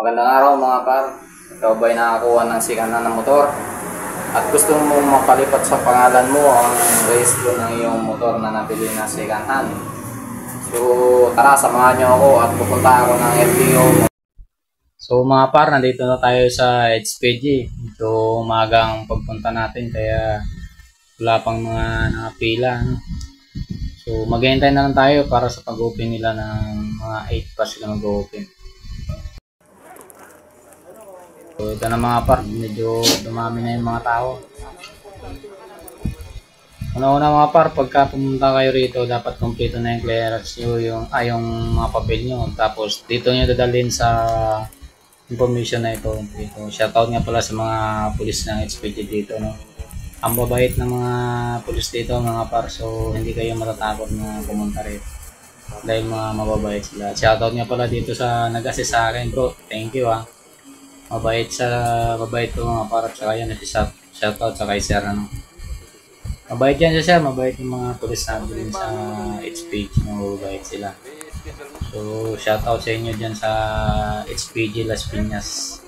Magandang araw mga par. Ikaw ba'y nakakuha ng sikanan ng motor? At gusto mo mapalipat sa pangalan mo ang rehistro ng iyong motor na nabili na second hand? So tara, samahan niyo ako at pupunta ako ng LTO. So mga par, nandito na tayo sa HPG. Ito umagang pagpunta natin kaya wala pang mga nakapila. No? So maghihintay na lang tayo para sa pag-open nila ng mga 8 pa sila mag-open. So ito na mga par, medyo dumami na yung mga tao. Una-una mga par, pagka pumunta kayo rito, dapat kompleto na yung clearance nyo, yung mga papel nyo. Tapos dito nyo dadalhin sa information na ito. Shoutout nga pala sa mga pulis ng HPG dito. No? Ang babait ng mga pulis dito mga par, so hindi kayo matatakot na pumunta rito. Dahil mga mababait sila. Shoutout nga pala dito sa nag-assist sa akin bro, thank you ah. Mabait ko mga para tsaka yan si shoutout sa kay sir ano. Mabait yan siya, mabait yung mga pulis natin sa HPG, mabait sila. So shoutout sa inyo dyan sa HPG Las Piñas.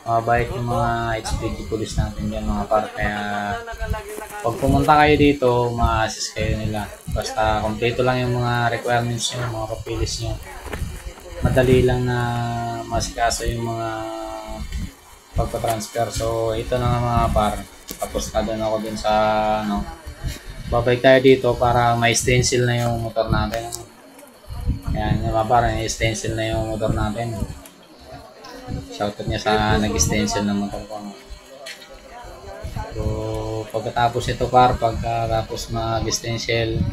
Mabait yung mga HPG pulis natin dyan mga para, kaya pag pumunta kayo dito, ma-assist kayo nila. Basta kompleto lang yung mga requirements nyo, mga papilis nyo. Madali lang na masikaso yung mga pagpa-transfer. So ito na nga mga par, tapos na doon ako dun sa ano, babalik tayo dito para may stencil na yung motor natin. Ayan yung mga par, may stencil na yung motor natin. Shoutout niya sa nag-stencil ng motor ko. So pagkatapos ito par, pagkatapos mag-stencil,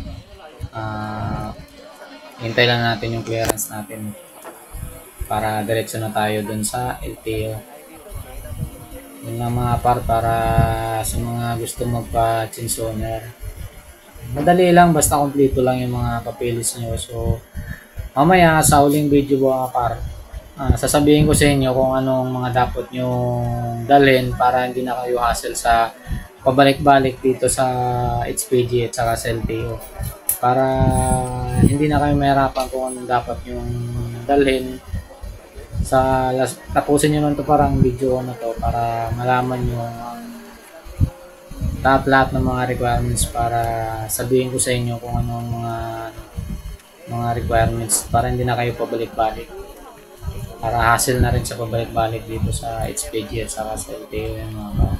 hintay lang natin yung clearance natin para diretso na tayo dun sa LTO. Yun lang mga par, para sa mga gusto magpa-change owner. Madali lang, basta kompleto lang yung mga papeles nyo. So mamaya sa huling video mga par, sasabihin ko sa inyo kung anong mga dapat nyo dalhin para hindi na kayo hassle sa pabalik-balik dito sa HPG at saka sa LTO. Para hindi na kayo mahirapan kung anong dapat yung dalhin. Tapusin nyo lang to parang video na to para malaman nyo ang lahat ng mga requirements, para sabihin ko sa inyo kung anong mga requirements para hindi na kayo pabalik-balik, para hassle na rin sa pabalik-balik dito sa HPG at saka sa LTO yung mga par.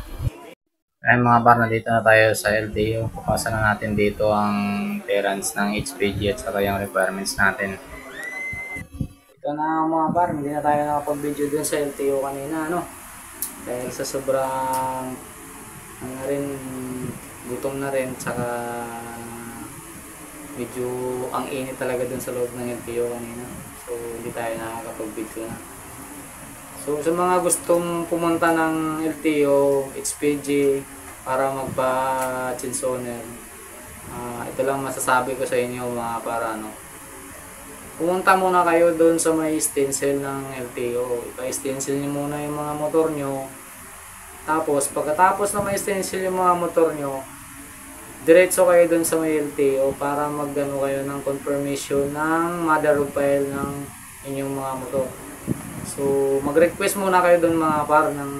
Ayun mga par, nandito na tayo sa LTO. Papasa na natin dito ang clearance ng HPG at saka yung requirements natin. Ito na mga par, hindi na tayo nakapag-video dun sa LTO kanina, ano? Dahil sa sobrang gutom na rin, saka medyo ang init talaga dun sa loob ng LTO kanina. So hindi tayo nakakapag-video na. So sa mga gustong pumunta ng LTO, HPG para magpa-change owner, ito lang masasabi ko sa inyo mga para ano. Pumunta muna kayo doon sa may stencil ng LTO. Ipa-stencil nyo muna yung mga motor nyo. Tapos, pagkatapos na may stencil yung mga motor nyo, diretso kayo doon sa may LTO para magano kayo ng confirmation ng mother of file ng inyong mga motor. So, mag-request muna kayo doon mga par ng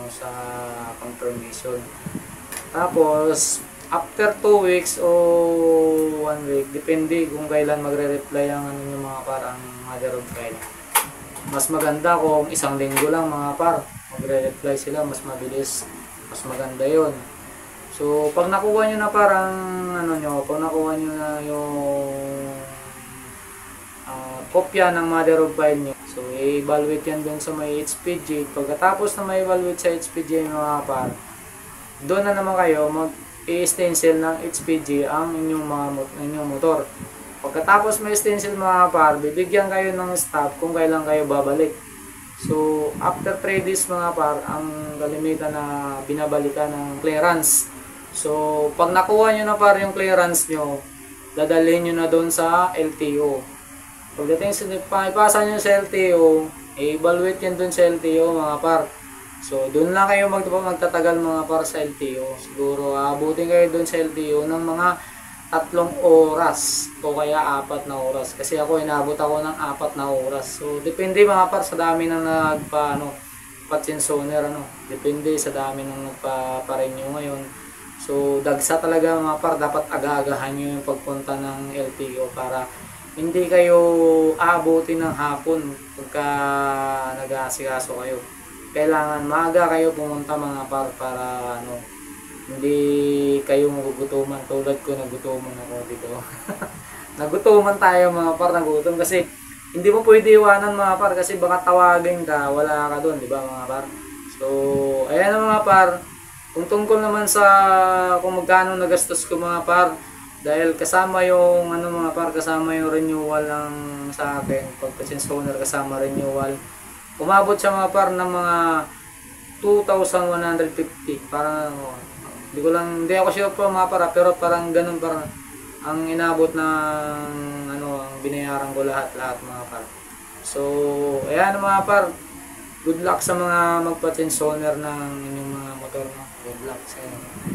sa confirmation. Tapos, after 2 weeks o 1 week, depende kung kailan magre-reply ang yung mga par, ang mother of file. Mas maganda kung 1 linggo lang mga par, magre-reply sila, mas mabilis, mas maganda yon. So pag nakuha nyo na parang pag nakuha nyo na yung kopya ng mother of file nyo, so i-evaluate yan dun sa may HPG. Pagkatapos na ma-evaluate sa HPG mga par, doon na naman kayo i-stencil ng HPG ang inyong motor. Pagkatapos may stencil mga par, bibigyan kayo ng stop kung kailan kayo babalik. So after 3 days mga par, ang kalimitan na binabalikan ng clearance. So pag nakuha nyo na par yung clearance nyo, dadalhin nyo na doon sa LTO. Pagdating sa ipasa nyo sa LTO, i-evaluate yan doon sa LTO mga par. So doon lang kayo magtatagal mga par sa LTO. Siguro abutin kayo doon sa LTO ng mga 3 oras o kaya 4 na oras. Kasi ako inabot ako ng 4 na oras. So depende mga par sa dami ng pa-chinsoner ano. Depende sa dami ng nagpa-renew ngayon. So dagsa talaga mga par, dapat aga-agahan nyo yung pagpunta ng LTO para hindi kayo aabutin ng hapon pagka nag-aasikaso kayo. Kailangan maaga kayo pumunta mga par para hindi kayo magugutuman tulad ko, nagutuman ako dito. Nagutuman tayo mga par, nagutom kasi hindi mo pwede iwanan mga par kasi baka tawagin ka, wala ka doon, di ba mga par? So, ayan na mga par. Kung tungkol naman sa kung magkano nagastos ko mga par, dahil kasama yung mga par, kasama yung renewal ng sa akin, pagka-change owner kasama renewal. Umabot siya mga par ng mga 2,150 para hindi ako sure po mga para, pero parang ganun parang ang inabot ng ang binayaran ko lahat mga par. So, ayan mga par. Good luck sa mga magpa-change owner ng inyong mga motor, no? Good luck sa inyo.